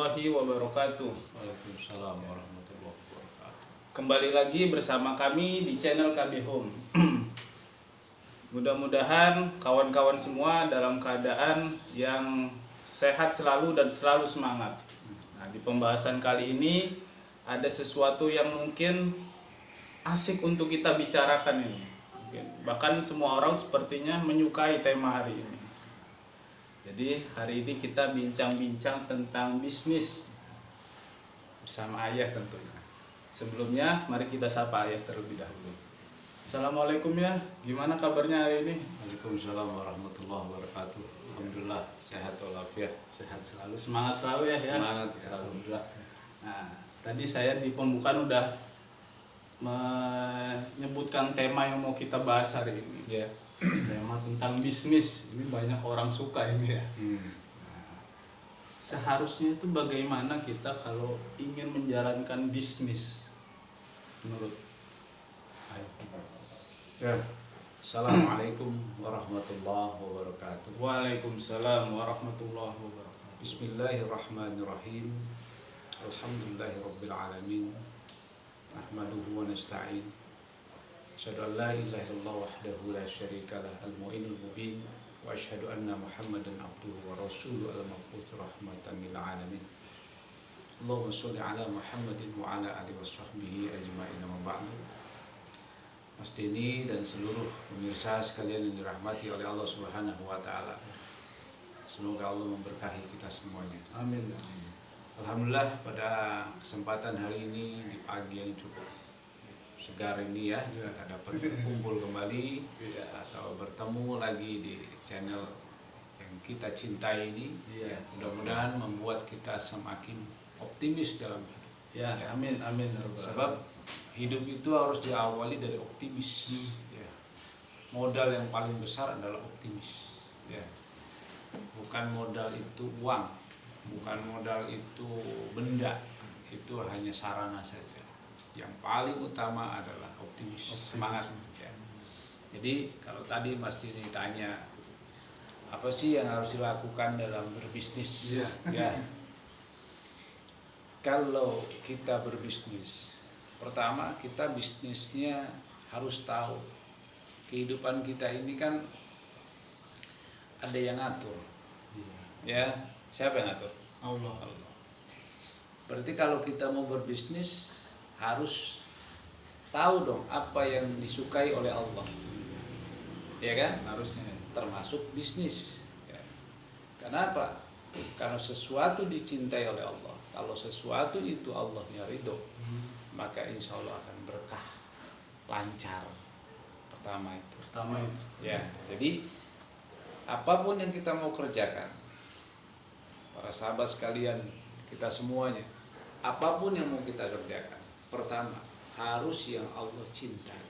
warahmatullahi wabarakatuh. Waalaikumsalam warahmatullahi wabarakatuh. Kembali lagi bersama kami di channel KB Home. Mudah-mudahan kawan-kawan semua dalam keadaan yang sehat selalu dan selalu semangat. Nah, di pembahasan kali ini ada sesuatu yang mungkin asik untuk kita bicarakan ini. Bahkan semua orang sepertinya menyukai tema hari ini. Jadi hari ini kita bincang-bincang tentang bisnis bersama Ayah tentunya. Sebelumnya mari kita sapa Ayah terlebih dahulu. Assalamualaikum ya, gimana kabarnya hari ini? Waalaikumsalam warahmatullahi wabarakatuh. Alhamdulillah sehat walafiat. Sehat selalu, semangat selalu ya. Semangat selalu. Alhamdulillah. Nah, tadi saya di pembukaan udah menyebutkan tema yang mau kita bahas hari ini. Ya. Tema tentang bisnis. Ini banyak orang suka ini ya. Seharusnya itu bagaimana kita kalau ingin menjalankan bisnis menurut Ayah? Ya. Assalamualaikum warahmatullahi wabarakatuh. Waalaikumsalam warahmatullahi wabarakatuh. Bismillahirrahmanirrahim. Alhamdulillahirabbil alamin. Nahmaduhu wa nasta'in. Asyhadu an la ilaha illallah wahdahu la syarikalah al-mu'inul mubin wa asyhadu anna Muhammadan abduhu wa rasuluhu al-mab'uts rahmatan lil alamin. Allahumma shalli ala Muhammadin wa ala alihi washabbihi ajma'in wa ba'du. Mas Denny dan seluruh pemirsa sekalian yang dirahmati oleh Allah Subhanahu wa taala. Semoga Allah memberkahi kita semuanya. Amin. Alhamdulillah pada kesempatan hari ini di pagi yang cukup segar ini ya, kita dapat berkumpul kembali atau bertemu lagi di channel yang kita cintai ini. Mudah-mudahan membuat kita semakin optimis dalam hidup. Ya, amin amin. Sebab hidup itu harus diawali dari optimis. Ya. Modal yang paling besar adalah optimis. Ya. Bukan modal itu uang, bukan modal itu benda, itu hanya sarana saja. Yang paling utama adalah optimis. Semangat. Ya. Jadi kalau tadi Mas Dini tanya apa sih yang harus dilakukan dalam berbisnis? Ya. Kalau kita berbisnis, pertama kita bisnisnya harus tahu kehidupan kita ini kan ada yang ngatur. Ya, siapa yang ngatur? Allah. Berarti kalau kita mau berbisnis harus tahu dong apa yang disukai oleh Allah, ya kan? Harusnya. Termasuk bisnis. Ya. Kenapa? Karena sesuatu dicintai oleh Allah. Kalau sesuatu itu Allahnya ridho, maka insya Allah akan berkah, lancar. Pertama itu. Ya. Jadi apapun yang kita mau kerjakan, para sahabat sekalian, kita semuanya, apapun yang mau kita kerjakan, pertama harus yang Allah cintai.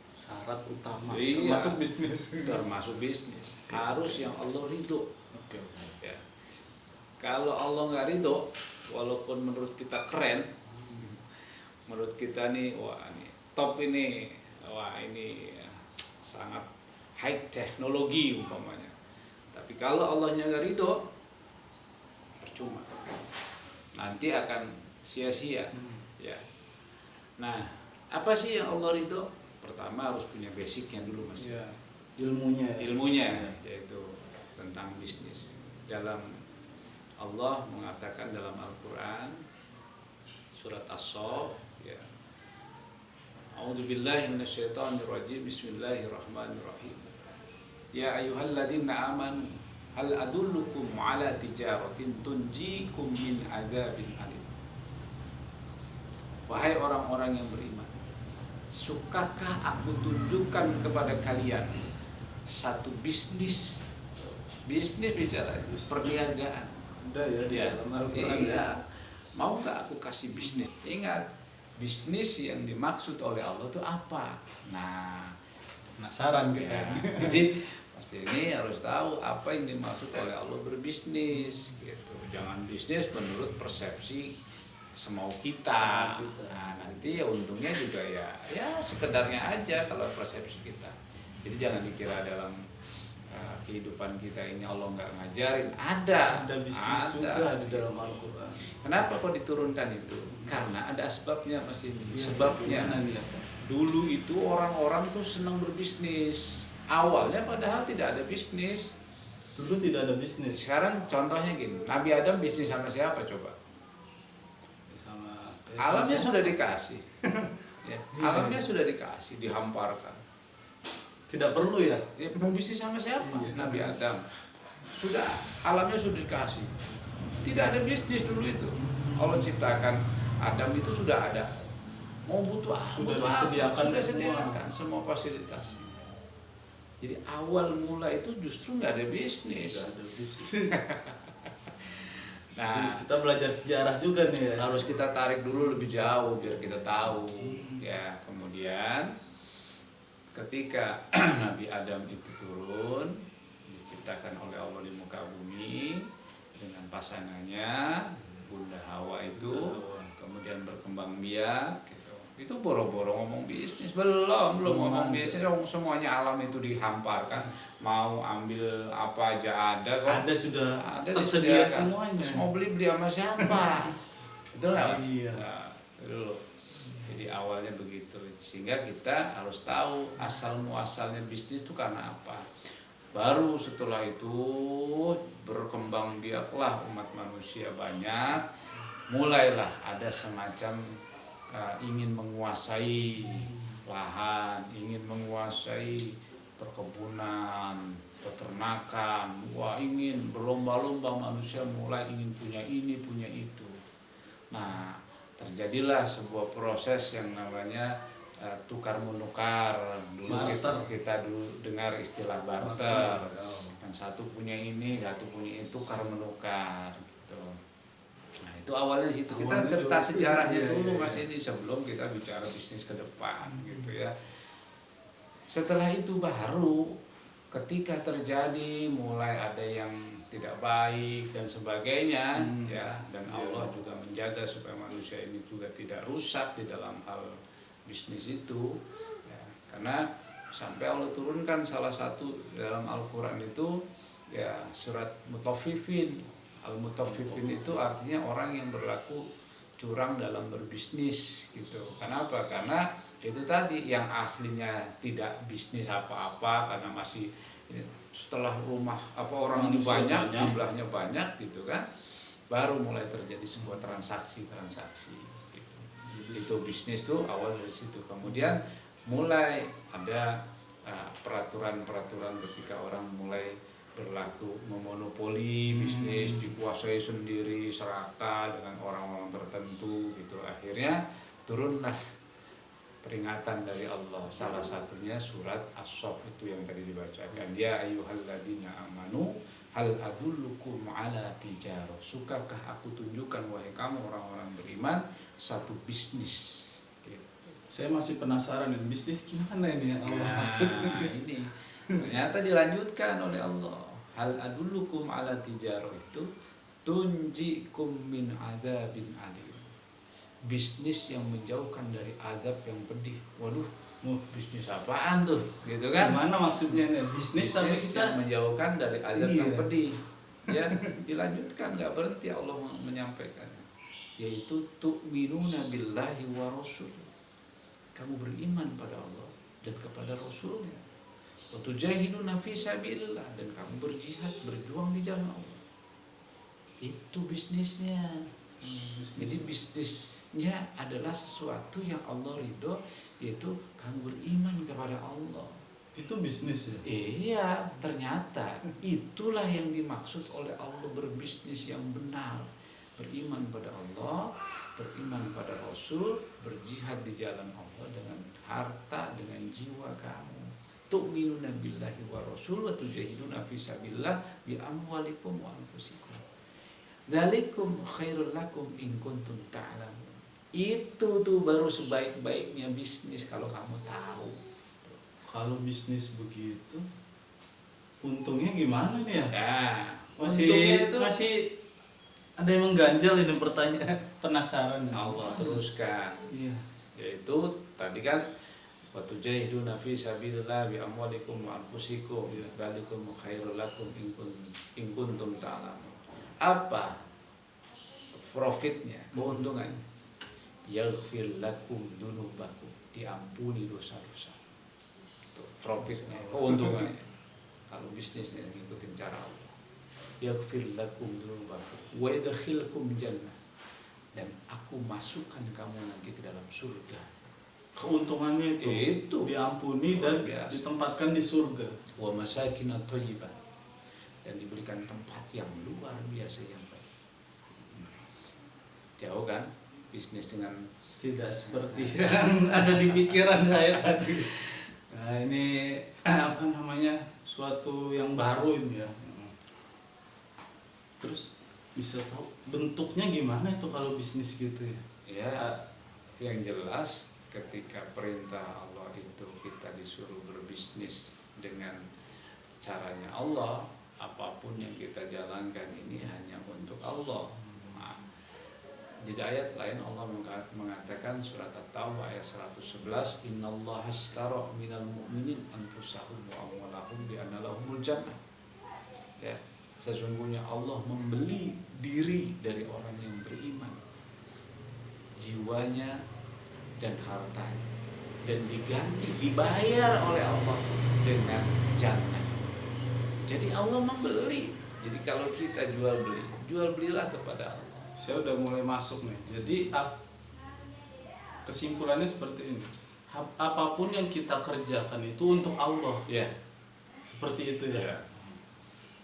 Syarat utama. Iya. Termasuk bisnis. Termasuk bisnis. Harus yang Allah ridho. Ya. Kalau Allah nggak ridho, walaupun menurut kita keren, menurut kita nih, wah ini top ini, wah ini sangat high teknologi umpamanya. Tapi kalau Allahnya nggak ridho, percuma. Nanti akan sia-sia. Ya. Nah, apa sih yang Allah ridho? Pertama harus punya basicnya dulu Mas. Ya. Ilmunya. Yaitu tentang bisnis. Dalam Allah mengatakan dalam Al-Quran surat As-Saff, ya. A'udzubillahi minasyaitonirrajim. Bismillahirrahmanirrahim. Ya ayyuhalladzina amanu hal adullukum ala tijaratin tunjikum min adzabin alim. Wahai orang-orang yang beriman, sukakah aku tunjukkan kepada kalian satu bisnis bicara perniagaan. Udah ya. Iya. Mau nggak aku kasih bisnis? Ingat, bisnis yang dimaksud oleh Allah itu apa? Nah, Penasaran kita. ya. Jadi pasti ini harus tahu apa yang dimaksud oleh Allah berbisnis gitu. Jangan bisnis menurut persepsi semau kita. Nah, nanti ya untungnya juga ya sekedarnya aja kalau persepsi kita. Jadi jangan dikira dalam kehidupan kita ini Allah nggak ngajarin? Ada bisnis juga di dalam Al-Quran. Kenapa kok diturunkan itu? Karena ada sebabnya Mas ini. Sebabnya dulu itu orang-orang tuh senang berbisnis. Awalnya padahal tidak ada bisnis. Dulu tidak ada bisnis. Sekarang contohnya gini, Nabi Adam bisnis sama siapa coba? Sama alamnya sudah dikasih. Ya, alamnya sudah dikasih, dihamparkan. Tidak perlu ya? Ya, mau bisnis sama siapa? Nabi Adam. Sudah, alamnya sudah dikasih. Tidak ada bisnis dulu itu. Allah ciptakan Adam itu sudah ada. Mau butuh apa? Sudah disediakan sudah sediakan semua fasilitas. Jadi awal mula itu justru nggak ada bisnis. Tidak ada bisnis. Nah, kita belajar sejarah juga nih ya. Harus kita tarik dulu lebih jauh biar kita tahu. Ya, kemudian ketika Nabi Adam itu turun, diciptakan oleh Allah di muka bumi dengan pasangannya Bunda Hawa itu, kemudian berkembang biak gitu. Itu boro-boro ngomong bisnis, belum ngomong bisnis, semuanya alam itu dihamparkan, mau ambil apa aja ada kok. Ada tersedia semuanya. Terus mau beli sama siapa? Betul nggak Mas? Iya. Nah, dulu. Jadi awalnya begitu, sehingga kita harus tahu asal muasalnya bisnis itu karena apa. Baru setelah itu berkembang biaklah umat manusia banyak, mulailah ada semacam ingin menguasai lahan, ingin menguasai perkebunan, peternakan. Wah, ingin berlomba-lomba manusia mulai ingin punya ini, punya itu. Nah, terjadilah sebuah proses yang namanya tukar menukar. Dulu kita dulu dengar istilah barter. Yang satu punya ini, satu punya itu, tukar menukar gitu. Nah, itu awalnya situ. Kita cerita sejarahnya dulu Mas ini sebelum kita bicara bisnis ke depan gitu ya. Setelah itu baru ketika terjadi mulai ada yang tidak baik dan sebagainya ya, dan Allah juga menjaga supaya manusia ini juga tidak rusak di dalam hal bisnis itu ya, karena sampai Allah turunkan salah satu dalam Al-Quran itu ya surat Mutaffifin. Al-Mutaffifin itu artinya orang yang berlaku curang dalam berbisnis gitu. Kenapa? Karena itu tadi yang aslinya tidak bisnis apa-apa karena masih setelah rumah orang ini banyak, jumlahnya banyak gitu kan, baru mulai terjadi sebuah transaksi gitu. Itu bisnis tuh awal dari situ. Kemudian mulai ada peraturan-peraturan ketika orang mulai berlaku memonopoli bisnis, dikuasai sendiri serata dengan orang-orang tertentu gitu. Akhirnya turunlah peringatan dari Allah, salah satunya surat As-Saff itu yang tadi dibacakan, ya ayyuhalladzina amanu hal adullukum ala tijarah, sukakah aku tunjukkan wahai kamu orang-orang beriman satu bisnis. Saya masih penasaran nih, bisnis gimana ini yang Allah maksud? Ini ternyata dilanjutkan oleh Allah, hal adullukum ala tijarah itu tunjikum min adzabin alim, bisnis yang menjauhkan dari azab yang pedih. Waduh, bisnis apaan tuh? Gitu kan? Gimana maksudnya nih? Bisnis tapi kita yang menjauhkan dari azab yang pedih. Ya, dilanjutkan nggak berhenti Allah menyampaikan. Yaitu tu'minuna billahi wa rasul. Kamu beriman pada Allah dan kepada Rasulnya. Wa tujahiduna fi sabilillah, dan kamu berjihad, berjuang di jalan Allah. Itu bisnisnya. Jadi bisnisnya adalah sesuatu yang Allah ridho, yaitu kamu beriman kepada Allah. Itu bisnis ya? Iya, ternyata itulah yang dimaksud oleh Allah berbisnis yang benar. Beriman pada Allah, beriman pada Rasul, berjihad di jalan Allah dengan harta, dengan jiwa kamu. Tu'minuna billahi wa rasul wa tujahiduna fi sabilillah bi amwalikum wa anfusikum. Dzalikum khairul lakum in kuntum ta'lamun. Itu tuh baru sebaik-baiknya bisnis kalau kamu tahu. Kalau bisnis begitu, untungnya gimana nih ya? Masih ada yang mengganjal ini pertanyaan, penasaran. Allah teruskan. Iya. Yaitu tadi kan wa tujahiduna fi sabilillah bi amwalikum wa anfusikum dzalikum khairul lakum in kuntum ta'lamun. Apa profitnya, keuntungannya? Yaghfir lakum dunubakum, diampuni dosa-dosa. Itu profitnya, keuntungannya. Kalau bisnisnya ngikutin cara Allah. Yaghfir lakum dunubakum wa yadkhilkum jannah, dan aku masukkan kamu nanti ke dalam surga. Keuntungannya itu diampuni dan ditempatkan di surga. Wa masakin thayyibah, dan diberikan tempat yang luar biasa yang baik. Jauh kan bisnis dengan tidak seperti yang ada di pikiran saya tadi. Nah, ini apa namanya, suatu yang baru ini ya. Terus bisa tahu bentuknya gimana itu kalau bisnis gitu ya? Ya, yang jelas ketika perintah Allah itu kita disuruh berbisnis dengan caranya Allah, apapun yang kita jalankan ini hanya untuk Allah. Nah, di ayat lain Allah mengatakan surat At-Taubah ayat 111, innallaha ashtara minal mu'minin anfusahum wa amwalahum bi anna lahumul jannah. Ya, sesungguhnya Allah membeli diri dari orang yang beriman, jiwanya dan hartanya, dan dibayar oleh Allah dengan jannah. Jadi Allah membeli. Jadi kalau kita jual belilah kepada Allah. Saya udah mulai masuk nih. Jadi kesimpulannya seperti ini. Apapun yang kita kerjakan itu untuk Allah. Ya. Seperti itu ya.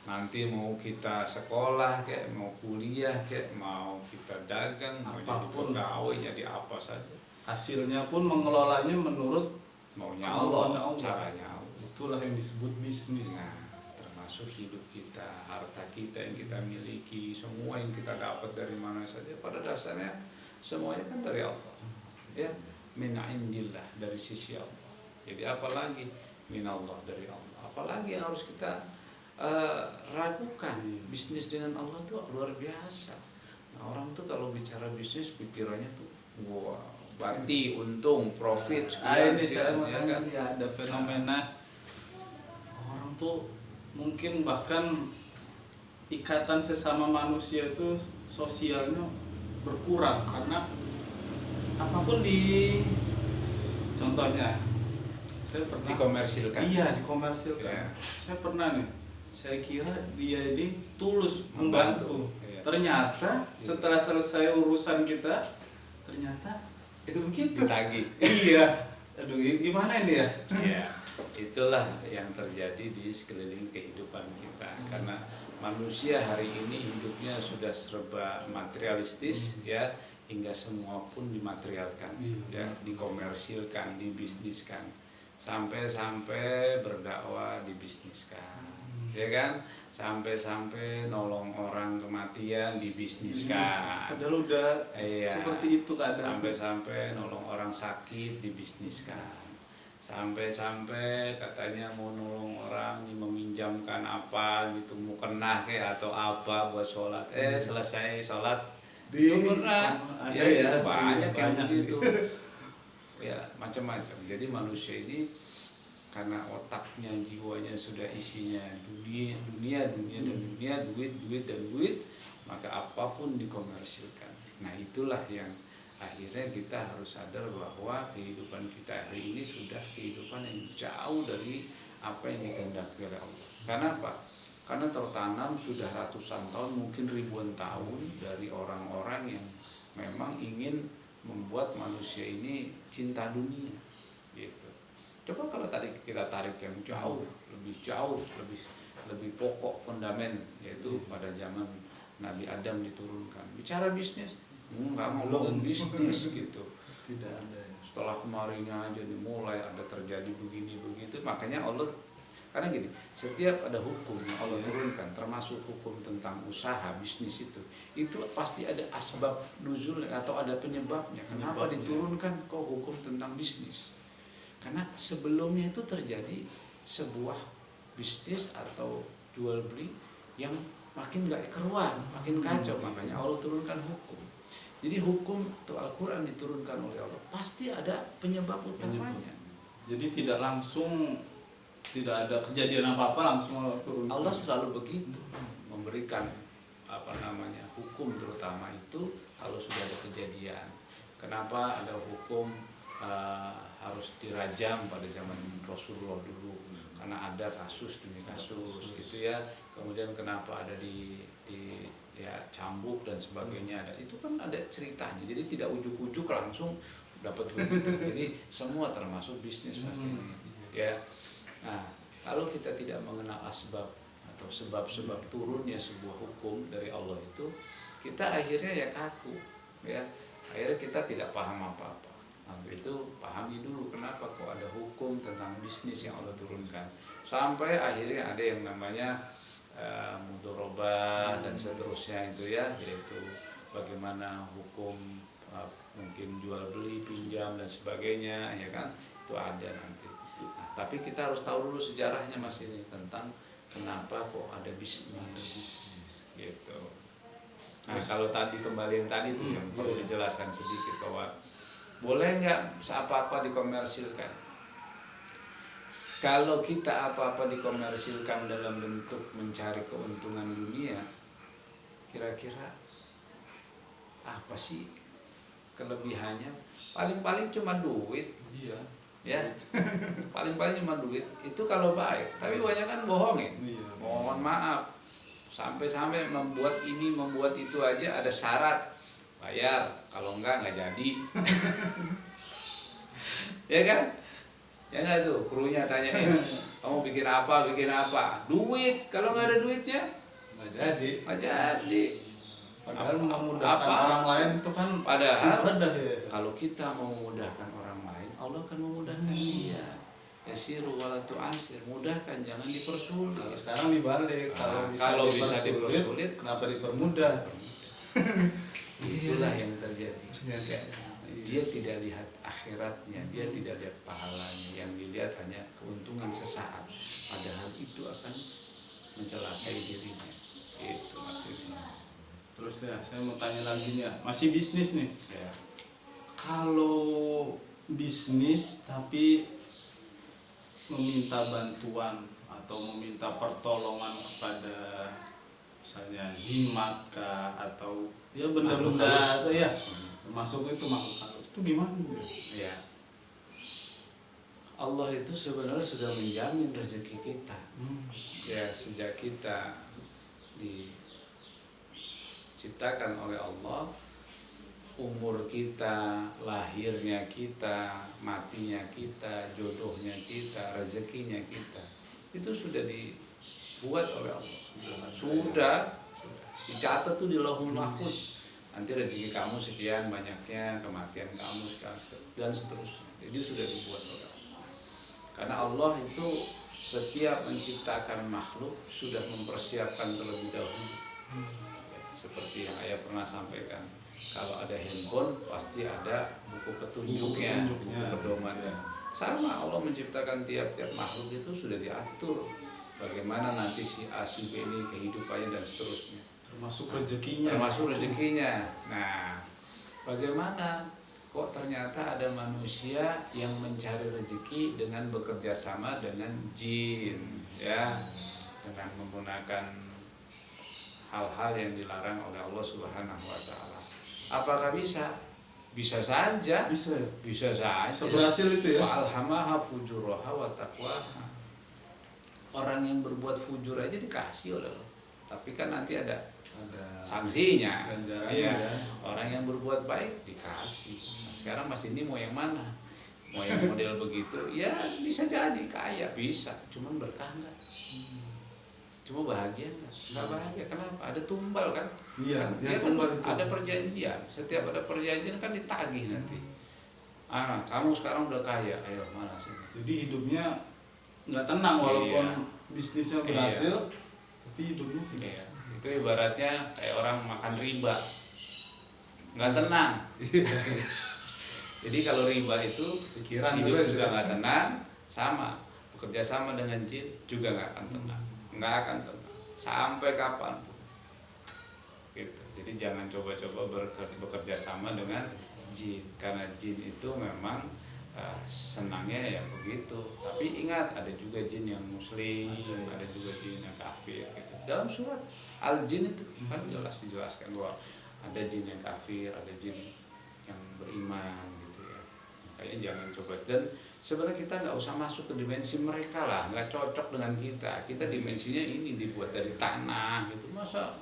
Nanti mau kita sekolah kayak mau kuliah kayak mau kita dagang, mau jadi pegawai, jadi apa saja. Hasilnya pun mengelolanya menurut maunya Allah, caranya Allah. Itulah yang disebut bisnis. Nah, termasuk hidup kita, harta kita yang kita miliki, semua yang kita dapat dari mana saja, pada dasarnya semuanya kan dari Allah. Ya, min indillah, dari sisi Allah. Jadi apalagi minallah, dari Allah. Apalagi yang harus kita ragukan. Bisnis dengan Allah itu luar biasa. Nah, orang tuh kalau bicara bisnis pikirannya tuh wah, berarti untung, profit sekian, ini saya ya kan? Ya, ada fenomena orang tuh mungkin bahkan ikatan sesama manusia itu sosialnya berkurang karena apapun contohnya saya pernah dikomersilkan. Iya, dikomersilkan. Ya. Saya pernah nih. Saya kira dia ini tulus membantu. Ya. Ternyata setelah selesai urusan kita, ternyata itu begitu. Ditagih. Iya. Aduh, gimana ini ya? Ya, itulah yang terjadi di sekeliling kehidupan kita. Karena manusia hari ini hidupnya sudah serba materialistis, ya, hingga semua pun dimaterialkan, ya, dikomersilkan, dibisniskan, sampai berdakwah dibisniskan. Ya kan, sampai nolong orang kematian dibisniskan. Padahal udah seperti itu kadang. Sampai nolong orang sakit dibisniskan. Sampai katanya mau nolong orang, meminjamkan apa gitu, mau kena kayak atau apa buat sholat. Selesai sholat itu pernah. Ya, banyak yang begitu. Ya, macam-macam. Jadi manusia ini karena otaknya, jiwanya sudah isinya dunia, duit, maka apapun dikomersilkan. Nah, itulah yang akhirnya kita harus sadar bahwa kehidupan kita hari ini sudah kehidupan yang jauh dari apa yang dikehendaki oleh Allah. Karena apa? Karena tertanam sudah ratusan tahun, mungkin ribuan tahun dari orang-orang yang memang ingin membuat manusia ini cinta dunia, gitu. Coba kalau tadi kita tarik yang jauh, lebih pokok fondamen, yaitu pada zaman Nabi Adam diturunkan. Bicara bisnis, nggak ngomongin bisnis gitu. Tidak ada. Setelah kemarinnya jadi mulai ada terjadi begini begitu, makanya Allah, karena gini, setiap ada hukum yang Allah turunkan, termasuk hukum tentang usaha bisnis itu pasti ada asbab nuzul atau ada penyebabnya. Kenapa diturunkan kok hukum tentang bisnis? Karena sebelumnya itu terjadi sebuah bisnis atau jual beli yang makin gak keruan, makin kacau, makanya Allah turunkan hukum. Jadi hukum atau Al-Quran diturunkan oleh Allah pasti ada penyebab utamanya. Jadi tidak langsung, tidak ada kejadian apa-apa langsung Allah turun. Allah selalu begitu, memberikan hukum terutama itu kalau sudah ada kejadian. Kenapa ada hukum harus dirajam pada zaman Rasulullah dulu? Karena ada kasus demi kasus gitu ya. Kemudian kenapa ada di ya cambuk dan sebagainya, ada itu kan ada ceritanya. Jadi tidak ujuk-ujuk langsung dapat begitu. Jadi semua termasuk bisnis pasti ya. Nah, kalau kita tidak mengenal asbab atau sebab-sebab turunnya sebuah hukum dari Allah itu, kita akhirnya ya kaku ya. Akhirnya kita tidak paham apa-apa. Nah, itu pahami dulu kenapa kok ada hukum tentang bisnis yang Allah turunkan. Sampai akhirnya ada yang namanya mudharabah dan seterusnya itu ya, yaitu bagaimana hukum mungkin jual beli, pinjam dan sebagainya ya kan, itu ada nanti. Nah, tapi kita harus tahu dulu sejarahnya Mas ini tentang kenapa kok ada bisnis gitu. Nah, kalau tadi kembali yang tadi itu yang perlu dijelaskan sedikit bahwa boleh nggak apa-apa dikomersilkan. Kalau kita apa-apa dikomersilkan dalam bentuk mencari keuntungan dunia, kira-kira apa sih kelebihannya? Paling-paling cuma duit. Iya. Ya, paling-paling cuma duit. Itu kalau baik. Tapi banyak kan bohongin. Iya. Mohon maaf. Sampai-sampai membuat ini, membuat itu aja ada syarat. Bayar. Kalau enggak jadi. Ya kan? Ya enggak tuh, krunya tanyain. Kamu bikin apa? Bikin apa? Duit. Kalau enggak ada duitnya, Nggak jadi. enggak jadi. Padahal memudahkan orang lain itu kan Padahal ibadah ya. kalau kita mau memudahkan orang lain, Allah akan memudahkan dia. Yasiru wala tu'asir, mudahkan, jangan dipersulit. Kalau sekarang dibalik, kalau bisa dipersulit, kenapa dipermudah? Itulah yang terjadi. Dia tidak lihat akhiratnya, dia tidak lihat pahalanya, yang dilihat hanya keuntungan sesaat. Padahal itu akan mencelakai dirinya. Itu maksudnya. Terus ya, saya mau tanya lagi nih, masih bisnis nih. Ya. Kalau bisnis tapi meminta bantuan atau meminta pertolongan kepada misalnya jimat kah atau ya benda-benda atau ya termasuk itu makhluk halus, itu gimana? Ya. Allah itu sebenarnya sudah menjamin rezeki kita. Ya, sejak kita diciptakan oleh Allah, umur kita, lahirnya kita, matinya kita, jodohnya kita, rezekinya kita, itu sudah dibuat oleh Allah. Sudah dicatat tuh di Lauhul Mahfuz. Nanti rezeki kamu sekian banyaknya, kematian kamu sekian dan seterusnya. Jadi sudah dibuat oleh Allah. Karena Allah itu setiap menciptakan makhluk sudah mempersiapkan terlebih dahulu. Seperti yang ayah pernah sampaikan, kalau ada handphone pasti ada buku petunjuknya, buku pedomannya. Sama Allah menciptakan tiap-tiap makhluk itu sudah diatur bagaimana nanti si A si B ini kehidupannya dan seterusnya. Termasuk rezekinya. Termasuk rezekinya. Nah, bagaimana kok ternyata ada manusia yang mencari rezeki dengan bekerja sama dengan jin, ya, dengan menggunakan hal-hal yang dilarang oleh Allah Subhanahu wa taala. Apakah bisa? Bisa saja. Bisa saja. Berhasil itu ya. Wa alhamaha fujuraha wa taqwaha. Orang yang berbuat fujur aja dikasih oleh Allah. Tapi kan nanti ada sanksinya. Ya. Orang yang berbuat baik dikasih. Nah, sekarang Mas ini mau yang mana? Mau yang model begitu? Ya bisa jadi kaya, bisa. Cuman berkah enggak? Cuma bahagia nggak bahagia, kenapa? Ada tumbal kan? Iya, kan, tumbal itu. Ada perjanjian, setiap ada perjanjian kan ditagih nanti. Kamu sekarang udah kaya, ayo mana sih? Jadi hidupnya nggak tenang walaupun bisnisnya berhasil, tapi hidupnya tidak. Iya. Itu ibaratnya kayak orang makan riba, nggak tenang. Jadi kalau riba itu pikiran hidup juga nggak tenang, sama bekerja sama dengan jin juga nggak akan tenang. Nggak akan tenang sampai kapanpun gitu. Jadi jangan coba-coba bekerja sama dengan jin, karena jin itu memang senangnya ya begitu. Tapi ingat, ada juga jin yang muslim, ada juga jin yang kafir gitu. Dalam surat Al-Jin itu kan jelas dijelaskan bahwa ada jin yang kafir, ada jin yang beriman gitu ya. Makanya jangan coba. Dan sebenarnya kita nggak usah masuk ke dimensi mereka lah, nggak cocok dengan kita. Kita dimensinya ini dibuat dari tanah gitu, masa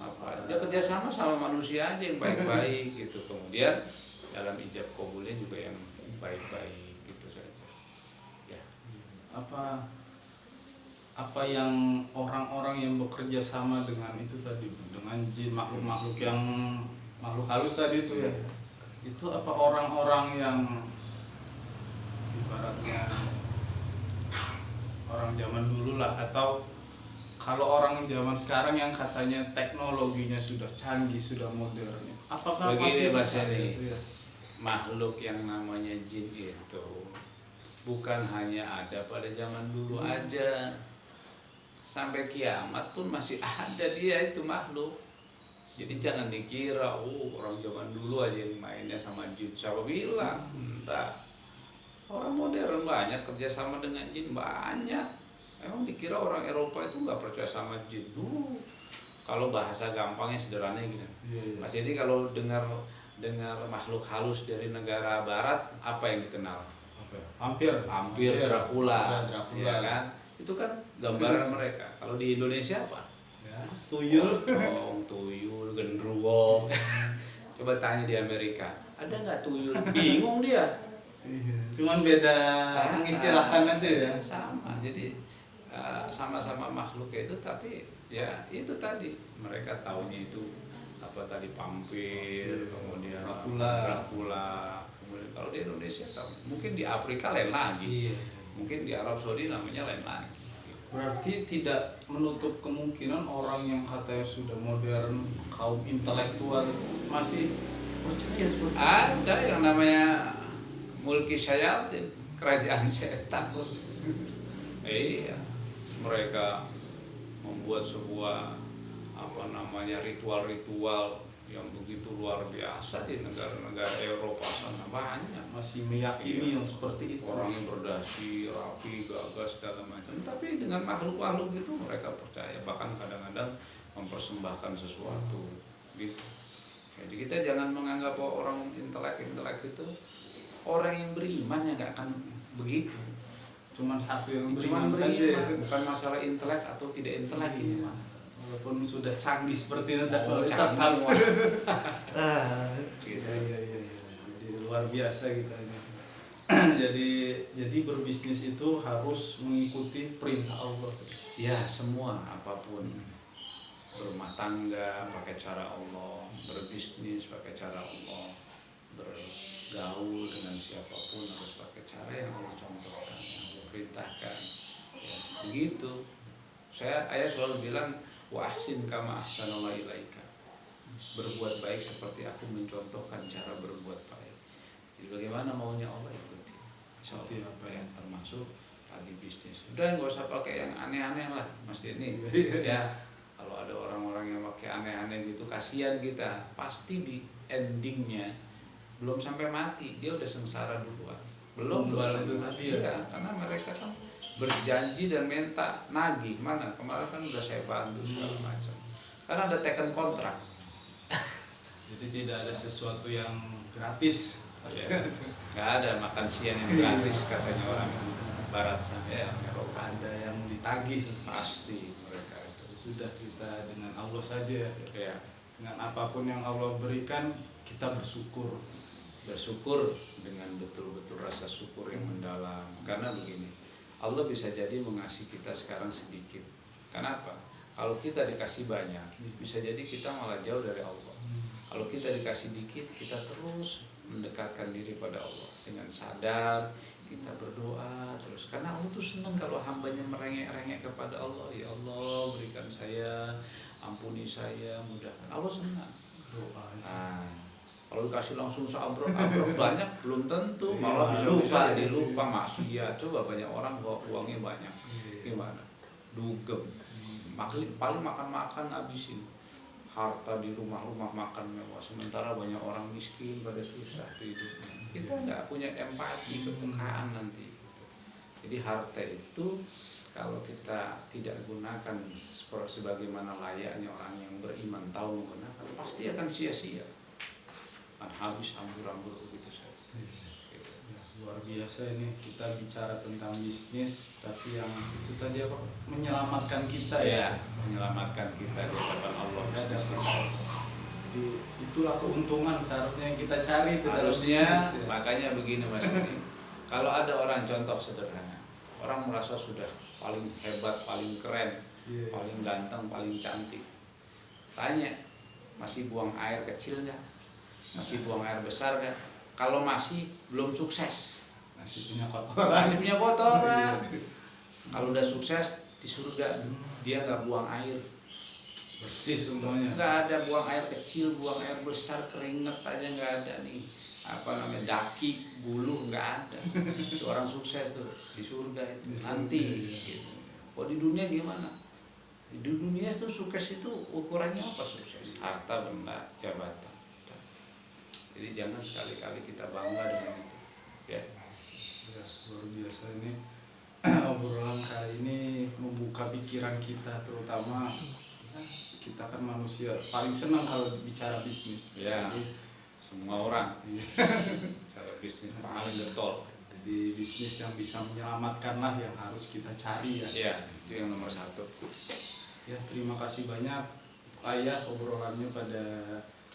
apa? Dia kerjasama sama manusia aja yang baik-baik gitu. Kemudian dalam ijab kabulnya juga yang baik-baik gitu saja ya. Apa yang orang-orang yang bekerja sama dengan itu tadi, dengan jin, makhluk-makhluk yang makhluk halus tadi itu ya, itu apa orang-orang yang ibaratnya orang zaman dulu lah, atau kalau orang zaman sekarang yang katanya teknologinya sudah canggih, sudah modern, apakah begini masih Mas ada ini itu ya? makhluk yang namanya jin itu bukan hanya ada pada zaman dulu aja, sampai kiamat pun masih ada dia itu makhluk. Jadi jangan dikira orang zaman dulu aja yang mainnya sama jin. Siapa bilang? Enggak. Orang modern banyak kerjasama dengan jin, banyak. Emang dikira orang Eropa itu nggak percaya sama jin dulu. Kalau bahasa gampangnya sederhananya gini, Mas, jadi kalau dengar makhluk halus dari negara barat, apa yang dikenal? Hampir Dracula, ya kan? Itu kan gambaran mereka. Kalau di Indonesia apa? ya, tuyul, Tuyul, genderuwo. Coba tanya di Amerika, ada nggak tuyul? Bingung dia. cuman beda mengistilahkan aja ya. Sama, jadi sama-sama makhluk itu, tapi ya itu tadi mereka taunya itu apa tadi, vampir, kemudian Dracula. Kemudian kalau di Indonesia tahu, mungkin di Afrika lain lagi, mungkin di Arab Saudi namanya lain lagi. Berarti tidak menutup kemungkinan orang yang katanya sudah modern, kaum intelektual masih percaya seperti itu. Ada yang namanya mulki syayatin, kerajaan setan. Iya, mereka membuat sebuah ritual-ritual yang begitu luar biasa di negara-negara Eropa sana, banyak Masih meyakini yang seperti itu. orang yang berdasi, rapi, gagah segala macam. Tapi dengan makhluk-makhluk itu mereka percaya, bahkan kadang-kadang mempersembahkan sesuatu gitu. Jadi kita jangan menganggap bahwa orang intelek itu orang yang beriman yang nggak akan begitu. Cuman satu yang Cuman beriman saja. bukan masalah intelek atau tidak intelek ini mah. Walaupun sudah canggih seperti itu, Canggih. Iya. Jadi luar biasa kita ini. jadi berbisnis itu harus mengikuti perintah Allah. Ya, semua apapun, berumah tangga pakai cara Allah, berbisnis pakai cara Allah, bergaul dengan siapapun harus pakai cara yang Allah contohkan, yang Allah perintahkan. Ya, begitu. Ayah selalu bilang, wa ahsin kama ahsanallahu ilaika. Berbuat baik seperti aku mencontohkan cara berbuat baik. Jadi bagaimana maunya Allah ikuti. Insyaallah ya, termasuk tadi bisnis. Udah nggak usah pakai yang aneh-aneh lah, Mas ini. Ya, kalau ada orang-orang yang pakai aneh-aneh gitu, kasihan kita. Pasti di endingnya belum sampai mati dia udah sengsara duluan. Belum itu tadi ya. Karena mereka kan berjanji dan minta nagih. Mana kemarin kan udah saya bantu segala macam, karena ada taken kontrak. Jadi tidak ada sesuatu yang gratis. Ya, nggak ada makan siang yang gratis katanya orang barat sana ya, Eropa. Ada yang ditagih Pasti mereka itu. Sudah, kita dengan Allah saja Ya, dengan apapun yang Allah berikan kita bersyukur dengan betul-betul rasa syukur yang mendalam. Karena begini, Allah bisa jadi mengasihi kita sekarang sedikit. Kenapa? Kalau kita dikasih banyak, bisa jadi kita malah jauh dari Allah. Kalau kita dikasih dikit, kita terus mendekatkan diri pada Allah dengan sadar, kita berdoa terus. Karena Allah tuh senang kalau hambanya merengek-rengek kepada Allah. Ya Allah, berikan saya, ampuni saya, mudahkan. Allah senang. Kalau dikasih langsung seabrek banyak belum tentu, malah bisa jadi lupa maksiat. Coba banyak orang bawa uangnya banyak, gimana? Dugem, paling makan habisin. harta di rumah-rumah, makan mewah, sementara banyak orang miskin pada susah di hidupnya. Kita nggak punya empati, kepekaan nanti gitu. Jadi harta itu kalau kita tidak gunakan sebagaimana layaknya orang yang beriman tahu menggunakan, pasti akan sia-sia, akan habis hambur-hambur begitu saja. Ya, luar biasa ini kita bicara tentang bisnis, tapi yang itu tadi apa, menyelamatkan kita ya, menyelamatkan kita di hadapan Allah. Jadi itulah keuntungan seharusnya yang kita cari itu dalam Harusnya bisnis, ya. makanya begini Mas ini, kalau ada orang, contoh sederhana, orang merasa sudah paling hebat, paling keren, paling ganteng, paling cantik, tanya masih buang air kecil nggak, masih buang air besar nggak? Kalau masih belum sukses, Masih punya kotoran. masih punya kotoran. Kalau udah sukses di surga, dia nggak buang air, Bersih semuanya. nggak ada buang air kecil, buang air besar, keringet aja nggak ada nih, apa namanya, daki, bulu nggak ada. Itu orang sukses tuh di surga itu nanti. Gitu. Kok di dunia gimana? Di dunia itu sukses itu ukurannya apa sukses? Harta, benda, jabatan. Jadi jangan sekali-kali kita bangga dengan itu. Ya. Ya, luar biasa ini. Obrolan kali ini membuka pikiran kita, terutama kita kan manusia paling senang kalau bicara bisnis. Ya. Jadi, Semua orang cara bisnis paling getol. jadi bisnis yang bisa menyelamatkan lah yang harus kita cari ya. Ya, itu yang nomor satu. Ya, terima kasih banyak Ayah, obrolannya pada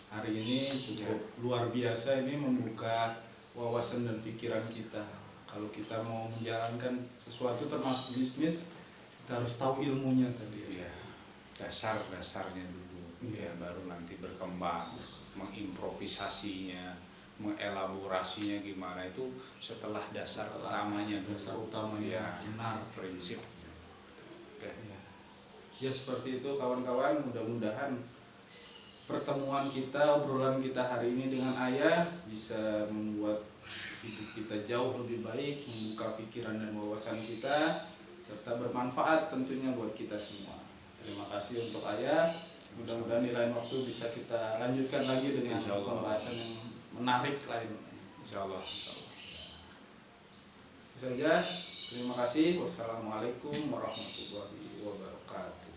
hari ini cukup luar biasa, ini membuka wawasan dan pikiran kita. Kalau kita mau menjalankan sesuatu termasuk bisnis, kita harus tahu ilmunya tadi. Ya, dasar-dasarnya dulu, ya, baru nanti berkembang, mengimprovisasinya, mengelaborasinya gimana itu setelah dasar utamanya dulu. Dasar utamanya Ya, benar. prinsip. Oke. Ya seperti itu kawan-kawan, mudah-mudahan pertemuan kita, obrolan kita hari ini dengan Ayah bisa membuat hidup kita jauh lebih baik, membuka pikiran dan wawasan kita, serta bermanfaat tentunya buat kita semua. Terima kasih untuk Ayah. Mudah-mudahan di lain waktu bisa kita lanjutkan lagi dengan pembahasan yang menarik lain. Insyaallah. Itu saja. Terima kasih. Wassalamualaikum warahmatullahi wabarakatuh.